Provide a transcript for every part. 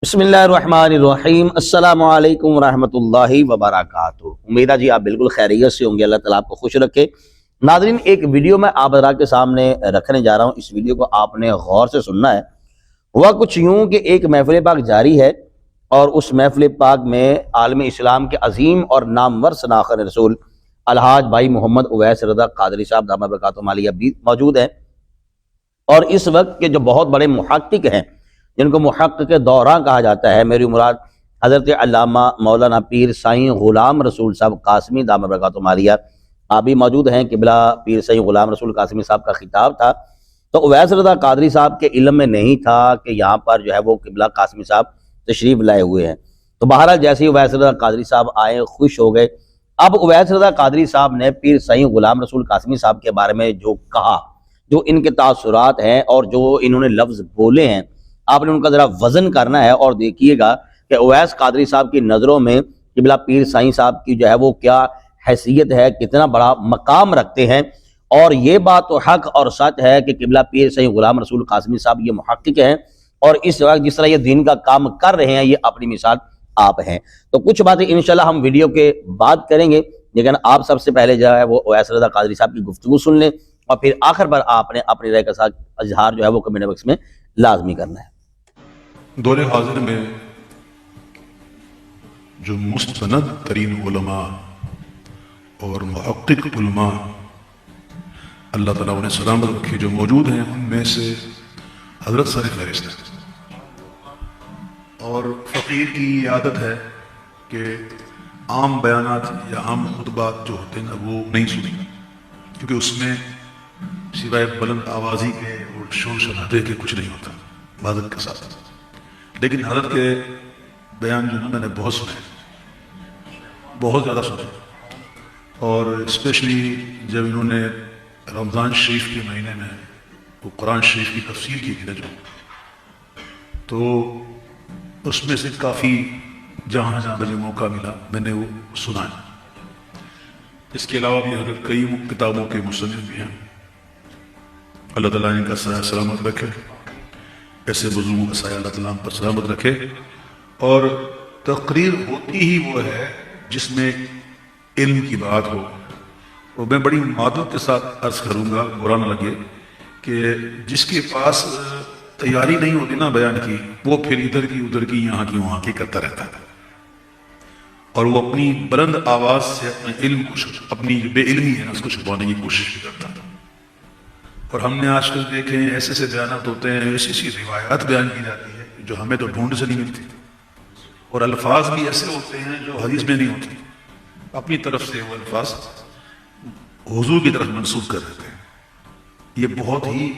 बिस्मिल्लाहिर्रहमानिर्रहीम। अस्सलामु अलैकुम रहमतुल्लाहि वबरकातुहू। उम्मीद है जी आप बिल्कुल खैरियत से होंगे। अल्लाह ताला आपको खुश रखे। नाज़रीन, एक वीडियो मैं आप हज़रात के सामने रखने जा रहा हूँ। इस वीडियो को आपने गौर से सुनना है। हुआ कुछ यूँ कि एक महफ़िल पाक जारी है और उस महफ़िल पाक में आलम इस्लाम के अज़ीम और नामवर शनाख़त रसूल अलहाज भाई मोहम्मद उवैस रज़ा क़ादरी साहब दामद बरकातुहू आलिया भी मौजूद हैं। और इस वक्त के जो बहुत बड़े मुहक्किक हैं, जिनको मुहक्किक दौरां कहा जाता है, मेरी मुराद हज़रत अल्लामा मौलाना पीर साईं ग़ुलाम रसूल साहब कासमी दामद बरकातुहू आलिया आप भी मौजूद हैं। क़िबला पीर साईं ग़ुलाम रसूल कासमी साहब का खिताब था, तो उवैस रज़ा क़ादरी साहब के इल्म में नहीं था कि यहाँ पर जो है वो क़िबला कासमी साहब तशरीफ़ लाए हुए हैं। तो बहरहाल जैसे ही उवैस रज़ा क़ादरी साहब आए, खुश हो गए। अब उवैस रज़ा क़ादरी साहब ने पीर साईं ग़ुलाम रसूल कासमी साहब के बारे में जो कहा, जो इनके तासुरात हैं और जो इन्होंने लफ्ज़ बोले हैं, आपने उनका ज़रा वज़न करना है और देखिएगा कि उवैस क़ादरी साहब की नज़रों में क़िबला पीर साईं साहब की जो है वो क्या हैसियत है, कितना बड़ा मकाम रखते हैं। और ये बात तो हक़ और सच है कि क़िबला पीर साईं ग़ुलाम रसूल कासमी साहब ये मुहक्किक हैं और इस वक्त जिस तरह ये दीन का काम कर रहे हैं, ये अपनी मिसाल आप हैं। तो कुछ बातें इंशाअल्लाह हम वीडियो के बाद करेंगे, लेकिन आप सबसे पहले जो है वो उवैस रज़ा क़ादरी साहब की गुफ्तगू सुन लें और फिर आखिर पर आपने अपनी राय के साथ इजहार जो है वो कमेंट बॉक्स में लाजमी करना है। दौरे हाजिर में जो मुस्तनद तरीन उलमा और मुहक्किक उलमा अल्लाह ताला उन्हें सलामत रखे जो मौजूद हैं, उनमें से हज़रत सर फहरिस्त है। और फ़कीर की ये आदत है कि आम बयानात या आम खुतबात जो होते हैं ना वो नहीं सुनी, क्योंकि उसमें सिवाय बुलंद आवाज़ी के और शोर शराबे के कुछ नहीं होता इबादत के साथ। लेकिन हज़रत के बयान जो मैंने बहुत सुने, बहुत ज़्यादा सुने, और स्पेशली जब इन्होंने रमज़ान शरीफ के महीने में वो कुरान शरीफ की तफसीर की थी ना जो, तो उसमें से काफ़ी जहाँ जहाँ मुझे मौका मिला मैंने वो सुना है। इसके अलावा भी हज़रत कई किताबों के मुसन्निफ़ भी हैं। अल्लाह ताला इनका साया सलामत रखे, ऐसे बुजुर्गों का साया अल्लाह ताला पर सलामत रखे। और तकरीर होती ही वो है जिसमें इल्म की बात हो। और मैं बड़ी मादत के साथ अर्ज करूँगा, बुरा न लगे, कि जिसके पास तैयारी नहीं होती ना बयान की, वो फिर इधर की उधर की यहाँ की वहाँ की करता रहता है और वो अपनी बुलंद आवाज़ से अपने इल्म को, अपनी बेइल्मी है ना उसको छुपाने की कोशिश भी करता था। और हमने आजकल देखे हैं ऐसे ऐसे बयानात होते हैं, ऐसी ऐसी रिवायात बयान की जाती है जो हमें तो ढूंढ से नहीं मिलती, और अल्फाज भी ऐसे होते हैं जो हदीस में नहीं होते, अपनी तरफ से वो अल्फाज हुजूर की तरफ मंसूब कर देते हैं। ये बहुत ही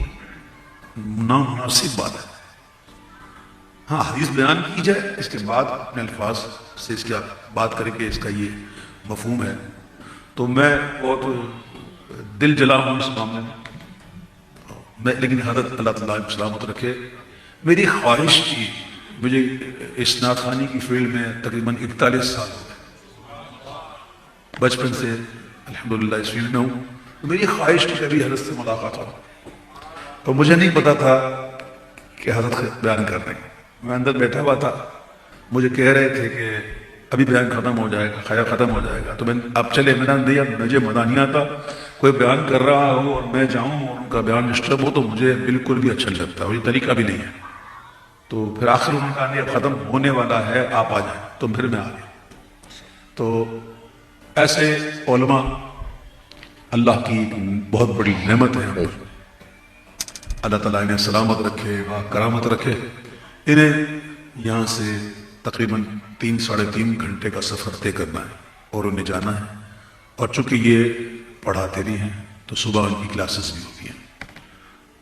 नामुनासिब बात है। हाँ, हदीस बयान की जाए, इसके बाद अपने अल्फाज से इसकी बात करके इसका ये मफहूम है। तो मैं बहुत दिल जला हूँ इस मामले में, लेकिन हज़रत अल्लाह ताला सलामत रखे। मेरी ख्वाहिश थी, मुझे इस नाखानी की फील्ड में तकरीबन 41 साल हो गए, बचपन से अल्हम्दुलिल्लाह इस फील्ड में हूँ। तो मेरी ख्वाहिश थी कभी हज़रत से मुलाकात हो, तो मुझे नहीं पता था कि हज़रत बयान कर रहे हैं। मैं अंदर बैठा हुआ था, मुझे कह रहे थे कि अभी बयान ख़त्म हो जाएगा, खया ख़त्म हो जाएगा। तो मैं अब चले, मैंने दिया, मुझे मज़ा नहीं आता कोई बयान कर रहा हो और मैं जाऊं और उनका बयान डिस्टर्ब हो, तो मुझे बिल्कुल भी अच्छा नहीं लगता, और ये तरीका भी नहीं है। तो फिर आखिर उन्होंने कहा नहीं, ख़त्म होने वाला है, आप आ जाए। तो फिर मैं आ गया। तो ऐसे उलमा अल्लाह की बहुत बड़ी नेमत है हम पर। अल्लाह ताला इन्हें सलामत रखे, करामत रखे। इन्हें यहाँ से तकरीबन 3-3.5 घंटे का सफ़र तय करना है और उन्हें जाना है। और चूँकि ये पढ़ाते भी हैं तो सुबह उनकी क्लासेस भी होती हैं,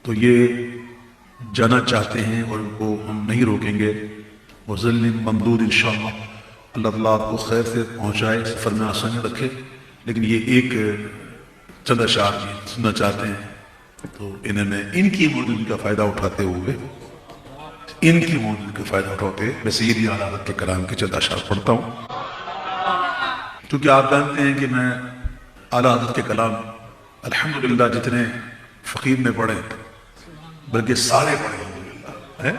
तो ये जाना चाहते हैं और उनको हम नहीं रोकेंगे। वज़ल्लिम ममदूद इंशाअल्लाह, अल्लाह ताला आपको खैर से पहुँचाए, सफ़र में आसानी रखे। लेकिन ये एक चंद अशार सुनना चाहते हैं, तो इन्हें मैं इनकी मौजूदगी का फ़ायदा उठाते हुए, इनकी मौजूदगी का फ़ायदा उठाते मैं सैयदी आला हज़रत के कलाम के चंद अशार पढ़ता हूँ। क्योंकि आप जानते हैं कि मैं आला हज़रत के कलाम अल्हम्दुलिल्लाह जितने फ़कीर ने पढ़े, बल्कि सारे पढ़े अल्हम्दुलिल्लाह है।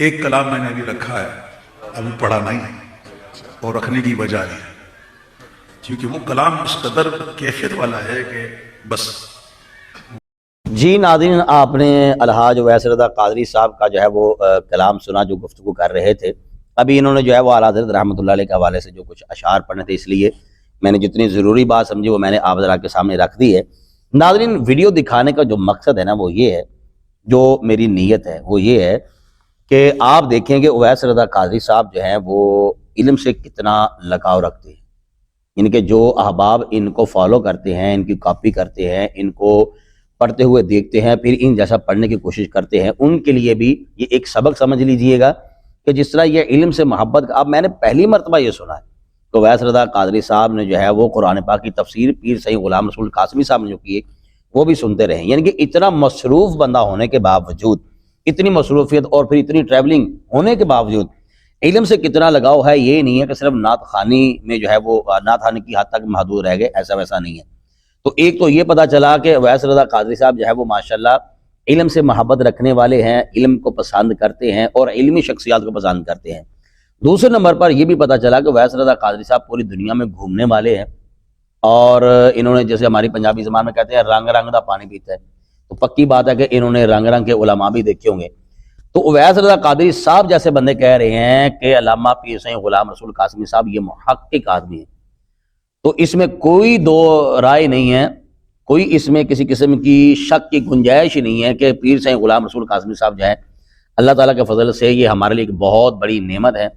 ایک کلام میں نے ابھی رکھا ہے, ابھی پڑھا نہیں, اور رکھنے کی وجہ ہے کیونکہ وہ کلام اس قدر کیفیت والا ہے کہ بس. جی ناظرین, آپ نے الحاج اویس رضا قادری صاحب کا جو ہے وہ کلام سنا جو گفتگو کر رہے تھے. ابھی انہوں نے جو ہے وہ اعلیٰ حضرت رحمۃ اللہ علیہ کے حوالے سے جو کچھ اشعار پڑھنے تھے, اس لیے میں نے جتنی ضروری بات سمجھی وہ میں نے آپ حضرات کے سامنے رکھ دی ہے. ناظرین, ویڈیو دکھانے کا جو مقصد ہے نا وہ یہ ہے, جو میری نیت ہے وہ یہ ہے کہ آپ دیکھیں کہ اویس رضا قادری صاحب جو ہیں وہ علم سے کتنا لگاؤ رکھتے ہیں. ان کے جو احباب ان کو فالو کرتے ہیں, ان کی کاپی کرتے ہیں, ان کو پڑھتے ہوئے دیکھتے ہیں, پھر ان جیسا پڑھنے کی کوشش کرتے ہیں, ان کے لیے بھی یہ ایک سبق سمجھ لیجئے گا کہ جس طرح یہ علم سے محبت کا. اب میں نے پہلی مرتبہ یہ سنا ہے کہ اویس رضا قادری صاحب نے جو ہے وہ قرآن پاک کی تفسیر پیر سید غلام رسول قاسمی صاحب نے جو کی وہ بھی سنتے رہے. یعنی کہ اتنا مصروف بندہ ہونے کے باوجود, اتنی مصروفیت اور پھر اتنی ٹریولنگ ہونے کے باوجود علم سے کتنا لگاؤ ہے. یہ نہیں ہے کہ صرف نعت خوانی میں جو ہے وہ نعت خوانی کی حد تک محدود رہ گئے, ایسا ویسا نہیں ہے. تو ایک تو یہ پتہ چلا کہ اویس رضا قادری صاحب جو ہے وہ ماشاءاللہ علم سے محبت رکھنے والے ہیں, علم کو پسند کرتے ہیں اور علمی شخصیات کو پسند کرتے ہیں. دوسرے نمبر پر یہ بھی پتہ چلا کہ اویس رضا قادری صاحب پوری دنیا میں گھومنے والے ہیں, اور انہوں نے جیسے ہماری پنجابی زبان میں کہتے ہیں رنگ رنگ دا پانی پیتا ہے, تو پکی بات ہے کہ انہوں نے رنگ رنگ کے علماء بھی دیکھے ہوں گے. تو اویس رضا قادری صاحب جیسے بندے کہہ رہے ہیں کہ علامہ پیر سید غلام رسول قاسمی صاحب یہ محقق آدمی ہیں, تو اس میں کوئی دو رائے نہیں ہے, کوئی اس میں کسی قسم کی شک کی گنجائش ہی نہیں ہے کہ پیر سید غلام رسول قاسمی صاحب جو ہے اللہ تعالیٰ کے فضل سے یہ ہمارے لیے ایک بہت بڑی نعمت ہے.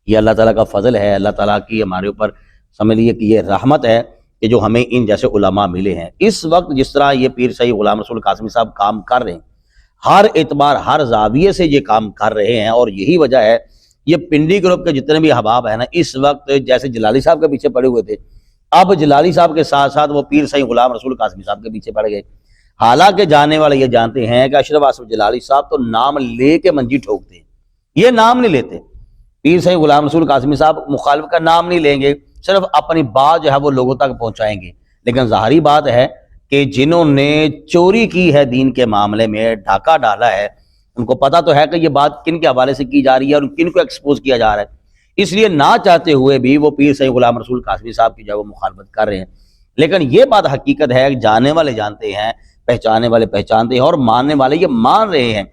یہ اللہ تعالیٰ کا فضل ہے, اللہ تعالیٰ کی ہمارے اوپر سمجھ لیے کہ یہ رحمت ہے کہ جو ہمیں ان جیسے علماء ملے ہیں. اس وقت جس طرح یہ پیر سید غلام رسول قاسمی صاحب کام کر رہے ہیں, ہر اعتبار ہر زاویے سے یہ کام کر رہے ہیں, اور یہی وجہ ہے یہ پنڈی گروپ کے جتنے بھی احباب ہیں نا اس وقت جیسے جلالی صاحب کے پیچھے پڑے ہوئے تھے, اب جلالی صاحب کے ساتھ ساتھ وہ پیر سید غلام رسول قاسمی صاحب کے پیچھے پڑ گئے. حالانکہ جانے والے یہ جانتے ہیں کہ اشرف آصف جلالی صاحب تو نام لے کے منجی ٹھوکتے ہیں, یہ نام نہیں لیتے. پیر سید غلام رسول قاسمی صاحب مخالف کا نام نہیں لیں گے, صرف اپنی بات جو ہے وہ لوگوں تک پہنچائیں گے. لیکن ظاہری بات ہے کہ جنہوں نے چوری کی ہے دین کے معاملے میں, ڈھاکہ ڈالا ہے, ان کو پتہ تو ہے کہ یہ بات کن کے حوالے سے کی جا رہی ہے اور کن کو ایکسپوز کیا جا رہا ہے. اس لیے نہ چاہتے ہوئے بھی وہ پیر سید غلام رسول قاسمی صاحب کی جو ہے وہ مخالفت کر رہے ہیں. لیکن یہ بات حقیقت ہے کہ جاننے والے جانتے ہیں, پہچانے والے پہچانتے ہیں, اور ماننے والے یہ مان رہے ہیں.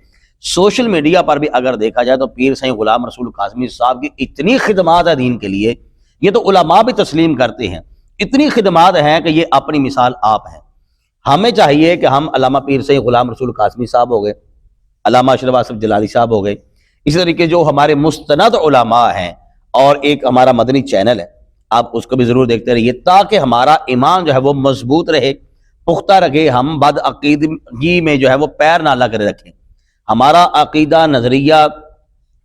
سوشل میڈیا پر بھی اگر دیکھا جائے تو پیر سید غلام رسول قاسمی صاحب کی اتنی خدمات ہے دین کے لیے, یہ تو علماء بھی تسلیم کرتے ہیں, اتنی خدمات ہیں کہ یہ اپنی مثال آپ ہیں. ہمیں چاہیے کہ ہم علامہ پیر سید غلام رسول قاسمی صاحب ہو گئے, علامہ اشرف آصف جلالی صاحب ہو گئے, اسی طریقے جو ہمارے مستند علماء ہیں, اور ایک ہمارا مدنی چینل ہے, آپ اس کو بھی ضرور دیکھتے رہیے تاکہ ہمارا ایمان جو ہے وہ مضبوط رہے, پختہ رکھے, ہم بد عقیدگی میں جو ہے وہ پیر نہ لگ رکھیں. ہمارا عقیدہ نظریہ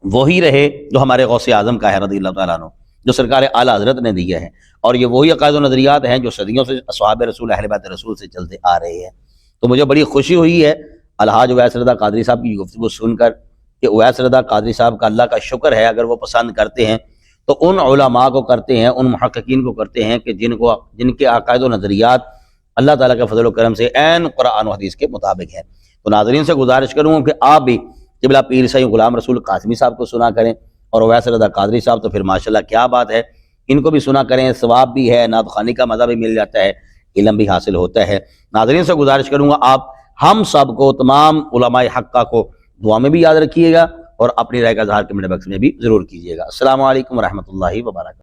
وہی رہے جو ہمارے غوث اعظم کا ہے رضی اللہ تعالیٰ عنہ, جو سرکار اعلیٰ حضرت نے دیا ہے, اور یہ وہی عقائد و نظریات ہیں جو صدیوں سے اصحاب رسول اہل بیت رسول سے چلتے آ رہے ہیں. تو مجھے بڑی خوشی ہوئی ہے الحاج اویس رضا قادری صاحب کی گفتگو سن کر کہ اویس رضا قادری صاحب کا اللہ کا شکر ہے اگر وہ پسند کرتے ہیں تو ان علماء کو کرتے ہیں, ان محققین کو کرتے ہیں کہ جن کے عقائد و نظریات اللہ تعالیٰ کے فضل و کرم سے عین قرآن و حدیث کے مطابق ہیں. تو ناظرین سے گزارش کروں کہ آپ بھی قبلہ پیر سید غلام رسول قاسمی صاحب کو سنا کریں, اور اویس رضا قادری صاحب تو پھر ماشاءاللہ کیا بات ہے, ان کو بھی سنا کریں, ثواب بھی ہے, نعت خوانی کا مزہ بھی مل جاتا ہے, علم بھی حاصل ہوتا ہے. ناظرین سے گزارش کروں گا آپ ہم سب کو, تمام علماء حقہ کو دعا میں بھی یاد رکھیے گا, اور اپنی رائے کا اظہار کمنٹ باکس میں بھی ضرور کیجیے گا. السلام علیکم ورحمۃ اللہ وبرکاتہ.